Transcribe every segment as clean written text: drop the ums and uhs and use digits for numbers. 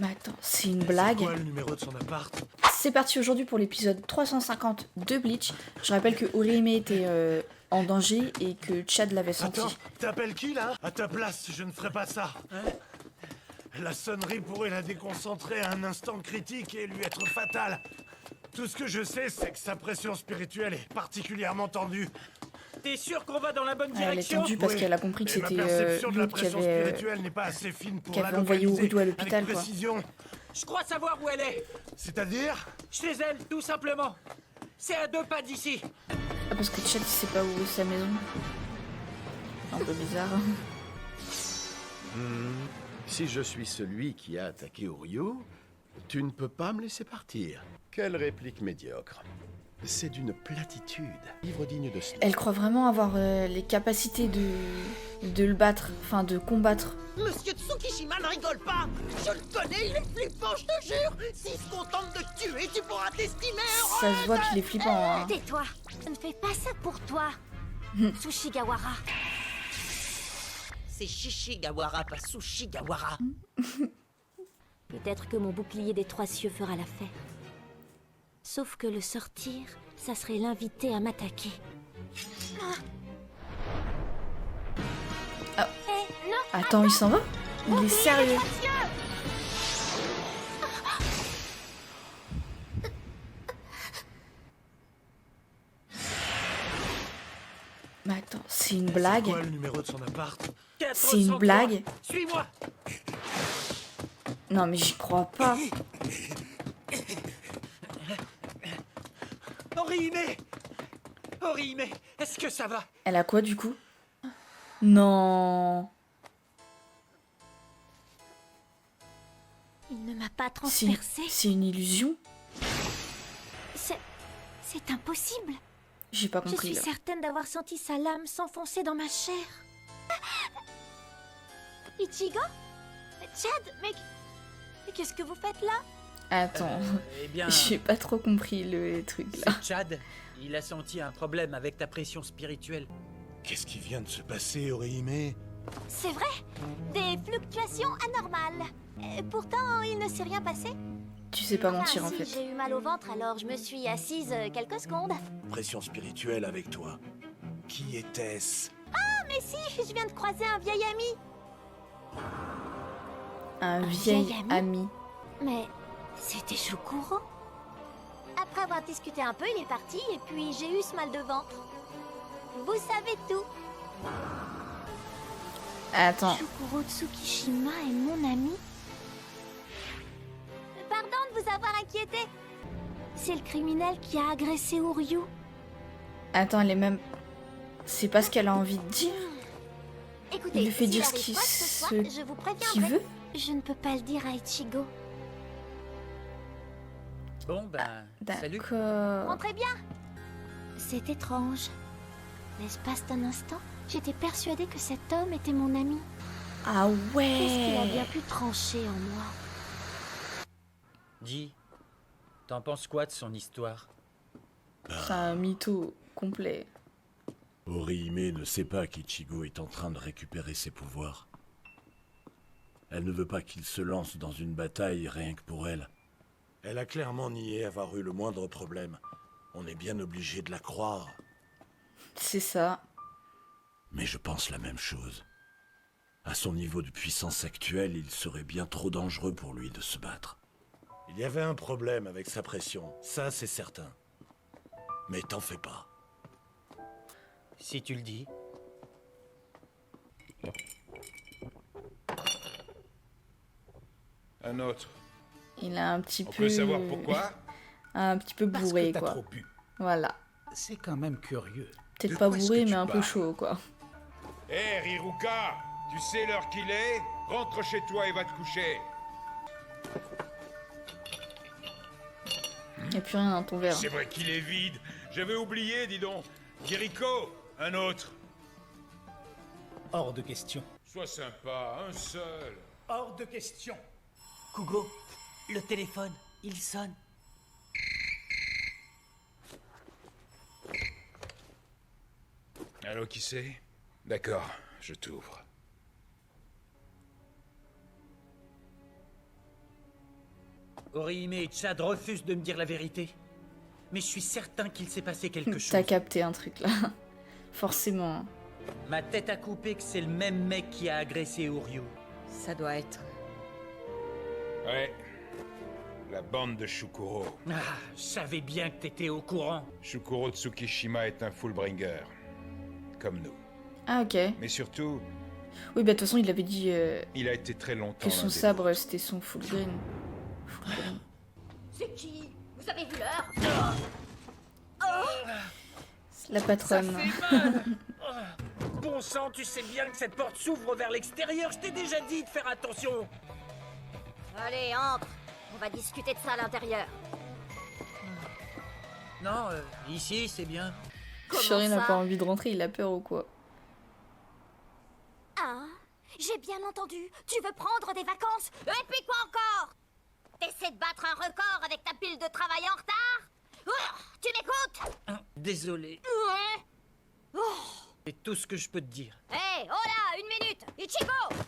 Mais attends, c'est une C'est blague. quoi le numéro de son appart? C'est parti aujourd'hui pour l'épisode 350 de Bleach. Je rappelle que Orihime était en danger et que Chad l'avait senti. Attends, t'appelles qui là? À ta place, je ne ferai pas ça. La sonnerie pourrait la déconcentrer à un instant critique et lui être fatale. Tout ce que je sais, c'est que sa pression spirituelle est particulièrement tendue. T'es sûr qu'on va dans la bonne Elle est direction? tendue parce Oui, qu'elle a compris que mais ma c'était perception de la l'autre qui pression avait... spirituelle n'est pas assez fine pour qui avait la envoyé localiser Urudo à l'hôpital, avec quoi. précision. Je crois savoir où elle est. C'est-à-dire? Chez elle, tout simplement. C'est à 2 pas d'ici. Ah, parce que Chad il sait pas où est sa maison. Un peu bizarre. Si je suis celui qui a attaqué Oryu, tu ne peux pas me laisser partir. Quelle réplique médiocre. C'est d'une platitude. Livre digne de ce nom. Elle croit vraiment avoir les capacités de le battre, enfin de combattre. Monsieur Tsukishima ne rigole pas. Je le connais, il est flippant, je te jure. S'il se contente de te tuer, tu pourras t'estimer Ça heureux. se voit qu'il est flippant, hein. Tais-toi, je ne fais pas ça pour toi. Sushigawara. C'est Shishigawara, pas Sushigawara. Peut-être que mon bouclier des 3 cieux fera l'affaire. Sauf que le sortir, ça serait l'inviter à m'attaquer. Ah. Eh, non. Attends, il s'en va? Il est sérieux? Mais attends, c'est une blague? C'est quoi le numéro de son appart? C'est une blague? Suis-moi. Non mais j'y crois pas. Orihime. Orihime, est-ce que ça va? Elle a quoi du coup? Non. Il ne m'a pas C'est transpercé. c'est une illusion? C'est impossible. J'ai pas Je compris suis là. certaine d'avoir senti sa lame s'enfoncer dans ma chair. Ichigo? Chad, mais qu'est-ce que vous faites là? Attends, Eh bien, j'ai pas trop compris le truc là. c'est Chad. Il a senti un problème avec ta pression spirituelle. Qu'est-ce qui vient de se passer, Orihime? C'est vrai, des fluctuations anormales. Pourtant, il ne s'est rien passé. Tu sais pas mentir en Si, fait. j'ai eu mal au ventre, alors je me suis assise quelques secondes. Pression spirituelle avec toi. Qui était-ce? Mais si, je viens de croiser un vieil ami. Un vieil vieil ami. Mais c'était Shukuro. Après avoir discuté un peu, il est parti et puis j'ai eu ce mal de ventre. Vous savez tout. Attends, Shukuro Tsukishima est mon ami. Pardon de vous avoir inquiété. C'est le criminel qui a agressé Oryu. attends, elle est même... C'est pas ce qu'elle a envie de dire? Écoutez, Il lui fait s'il dire ce arrive qu'il quoi que ce soit, ce je vous préviendrai. qu'il veut? Je ne peux pas le dire à Ichigo. Bon, ben, salut. D'accord. Rentrez bien. C'est étrange. L'espace d'un instant, j'étais persuadée que cet homme était mon ami. Ah Qu'est-ce qu'il a bien ouais. pu trancher en moi? Dis, t'en penses quoi de son histoire? C'est un mytho complet. Orihime ne sait pas qu'Ichigo est en train de récupérer ses pouvoirs. Elle ne veut pas qu'il se lance dans une bataille rien que pour elle. Elle a clairement nié avoir eu le moindre problème. On est bien obligé de la croire. C'est ça. Mais je pense la même chose. À son niveau de puissance actuelle, il serait bien trop dangereux pour lui de se battre. Il y avait un problème avec sa pression, ça c'est certain. Mais t'en fais pas. Si tu le dis. Un autre. Il a un petit On peu... peut savoir pourquoi? Un petit peu Parce bourré que t'as quoi. trop bu. Voilà. C'est quand même curieux. Peut-être De pas quoi est-ce bourré que tu mais un peu parles? chaud quoi. Hé, Riruka, tu sais l'heure qu'il est? Rentre chez toi et va te coucher. Y'a plus rien dans ton verre. C'est vrai qu'il est vide. J'avais oublié, dis donc. Kiriko, un autre. Hors de question. Sois sympa, un seul. Hors de question. Kugo, le téléphone, il sonne. Allô, qui c'est? D'accord, je t'ouvre. Orihime et Chad refusent de me dire la vérité. Mais je suis certain qu'il s'est passé quelque chose. T'as capté un truc là. Forcément. Ma tête a coupé que c'est le même mec qui a agressé Uryu. Ça doit être. Ouais. La bande de Shukuro. Ah, je savais bien que t'étais au courant. Shukuro Tsukishima est un Fullbringer. Comme nous. Ah ok. Mais surtout, Oui bah de toute façon il avait dit il a été très longtemps que son l'un des sabre c'était son full green. Full green. C'est qui? Vous avez vu l'heure? La patronne. Bon sang, tu sais bien que cette porte s'ouvre vers l'extérieur. Je t'ai déjà dit de faire attention. Allez, entre. On va discuter de ça à l'intérieur. Non, ici, c'est bien. Chérie n'a ça pas envie de rentrer, il a peur ou quoi? Ah, j'ai bien entendu. Tu veux prendre des vacances? Et puis quoi encore? T'essaies de battre un record avec ta pile de travail en retard? Tu m'écoutes? Désolé. Ouais. C'est tout ce que je peux te dire. Hé, oh là, une minute. Ichigo!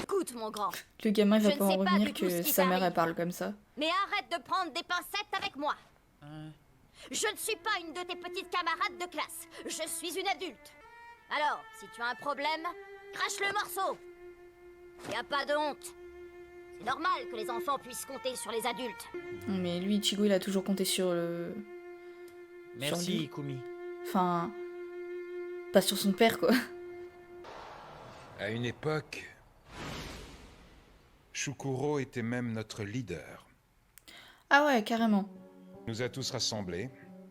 Écoute, mon grand. Le gamin il va Je pas ne en sais pas revenir du tout que ce qui sa mère t'arrive. elle parle comme ça. Mais arrête de prendre des pincettes avec moi. Je ne suis pas une de tes petites camarades de classe. Je suis une adulte. Alors, si tu as un problème, crache le morceau. Y a pas de honte. C'est normal que les enfants puissent compter sur les adultes. Mais lui Ichigo il a toujours compté sur le... Merci, lui. Ikumi. Enfin... Pas sur son père quoi. À une époque, Shukuro était même notre leader. Ah ouais carrément. Il nous a tous rassemblés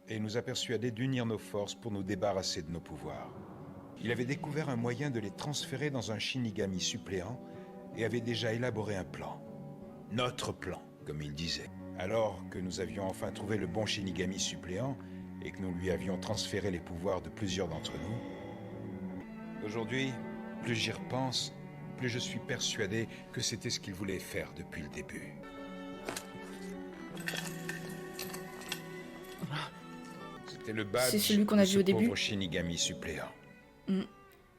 et nous a persuadés d'unir nos forces pour nous débarrasser de nos pouvoirs. Il avait découvert un moyen de les transférer dans un Shinigami suppléant et avait déjà élaboré un plan. Notre plan, comme il disait. Alors que nous avions enfin trouvé le bon Shinigami suppléant et que nous lui avions transféré les pouvoirs de plusieurs d'entre nous, aujourd'hui, plus j'y repense, plus je suis persuadé que c'était ce qu'il voulait faire depuis le début. C'était le badge C'est celui qu'on a de vu ce au début. pauvre Shinigami suppléant.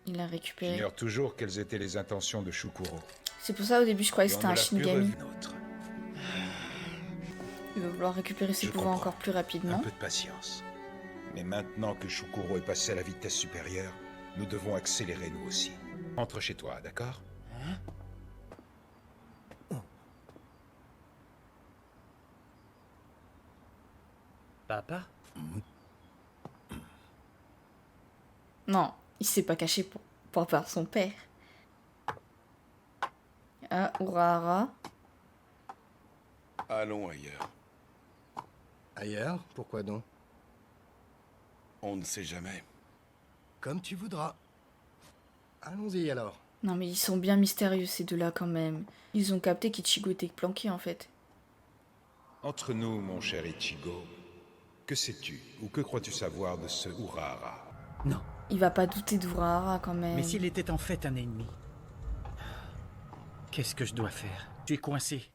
Il a récupéré. J'ignore toujours quelles étaient les intentions de Shukuro. C'est pour ça au début je croyais que Et on c'était ne un l'a plus Shinigami. revu, notre. Il va vouloir récupérer ses Je pouvoirs comprends. encore plus Un rapidement. peu de patience. Mais maintenant que Shukuro est passé à la vitesse supérieure, nous devons accélérer nous aussi. Entre chez toi, d'accord? Papa? Non, il s'est pas caché pour par son père. Ah, Urahara. Allons ailleurs. Ailleurs? Pourquoi donc? On ne sait jamais. Comme tu voudras. Allons-y alors. Non mais ils sont bien mystérieux ces deux-là quand même. Ils ont capté qu'Ichigo était planqué en fait. Entre nous, mon cher Ichigo, que sais-tu ou que crois-tu savoir de ce Urahara? Non. Il va pas douter d'Urahara quand même. Mais s'il était en fait un ennemi, qu'est-ce que je dois faire? Tu es coincé.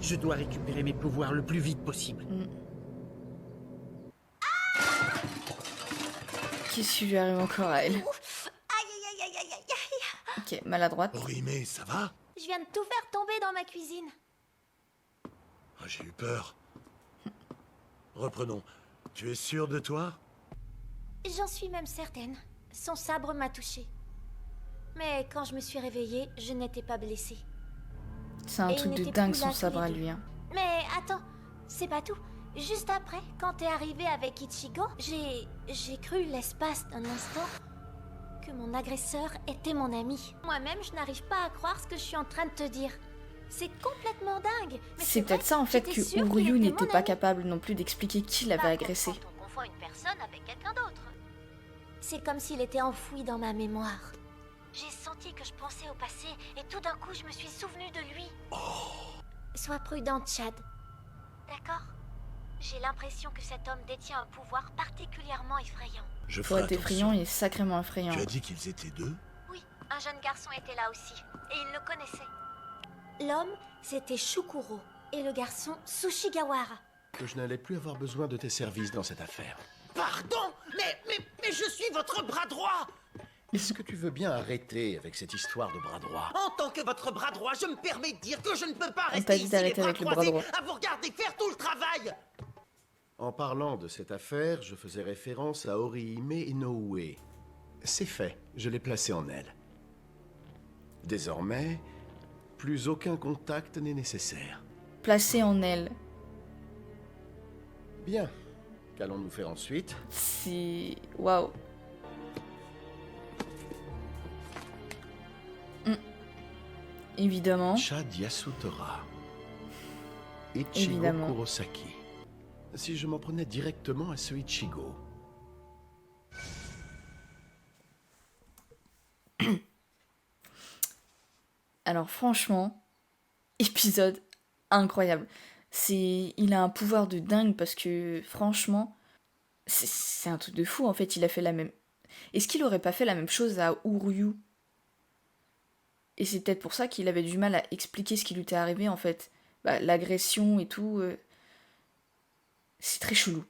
Je dois récupérer mes pouvoirs le plus vite possible. Qu'est-ce qui lui arrive encore à elle? Aïe, aïe, aïe, aïe, aïe, aïe. Ok, maladroite. Orihime, ça va? Je viens de tout faire tomber dans ma cuisine. Ah, j'ai eu peur. Reprenons. Tu es sûr de toi? J'en suis même certaine. Son sabre m'a touchée. Mais quand je me suis réveillée, je n'étais pas blessée. C'est un Et truc il de n'était dingue plus son là tous sabre les à deux. lui. Hein. Mais attends, c'est pas tout. Juste après, quand t'es arrivé avec Ichigo, j'ai cru l'espace d'un instant que mon agresseur était mon ami. Moi-même, je n'arrive pas à croire ce que je suis en train de te dire. C'est complètement dingue. Mais C'est vrai, peut-être ça en fait j'étais que sûre qu'il Uryu était n'était mon pas ami. capable non plus d'expliquer qui l'avait Pas agressé. Quand on confond une personne avec quelqu'un d'autre. C'est comme s'il était enfoui dans ma mémoire. J'ai senti que je pensais au passé et tout d'un coup je me suis souvenu de lui. Sois prudente, Chad. D'accord? J'ai l'impression que cet homme détient un pouvoir particulièrement effrayant. Je Pour ferai être effrayant, attention. il est sacrément effrayant. Tu as dit qu'ils étaient deux? Oui, un jeune garçon était là aussi, et il le connaissait. L'homme, c'était Shukuro, et le garçon, Sushigawara. Que je n'allais plus avoir besoin de tes services dans cette affaire. Pardon, mais je suis votre bras droit. Est-ce que tu veux bien arrêter avec cette histoire de bras droit? En tant que votre bras droit, je me permets de dire que je ne peux pas On rester t'a dit ici les d'arrêter bras avec le bras croisés droit. à vous regarder faire tout le travail. En parlant de cette affaire, je faisais référence à Orihime Inoue. C'est fait, je l'ai placé en aile. Désormais, plus aucun contact n'est nécessaire. Placé en aile. Bien, qu'allons-nous faire ensuite? C'est... Waouh. Évidemment. Chad Yasutora. Ichigo Évidemment. Kurosaki. Si je m'en prenais directement à ce Ichigo. Alors franchement, épisode incroyable. Il a un pouvoir de dingue parce que franchement, c'est un truc de fou en fait. Il a fait la même. Est-ce qu'il aurait pas fait la même chose à Uryu? Et c'est peut-être pour ça qu'il avait du mal à expliquer ce qui lui était arrivé en fait. Bah, l'agression et tout. C'est très chelou.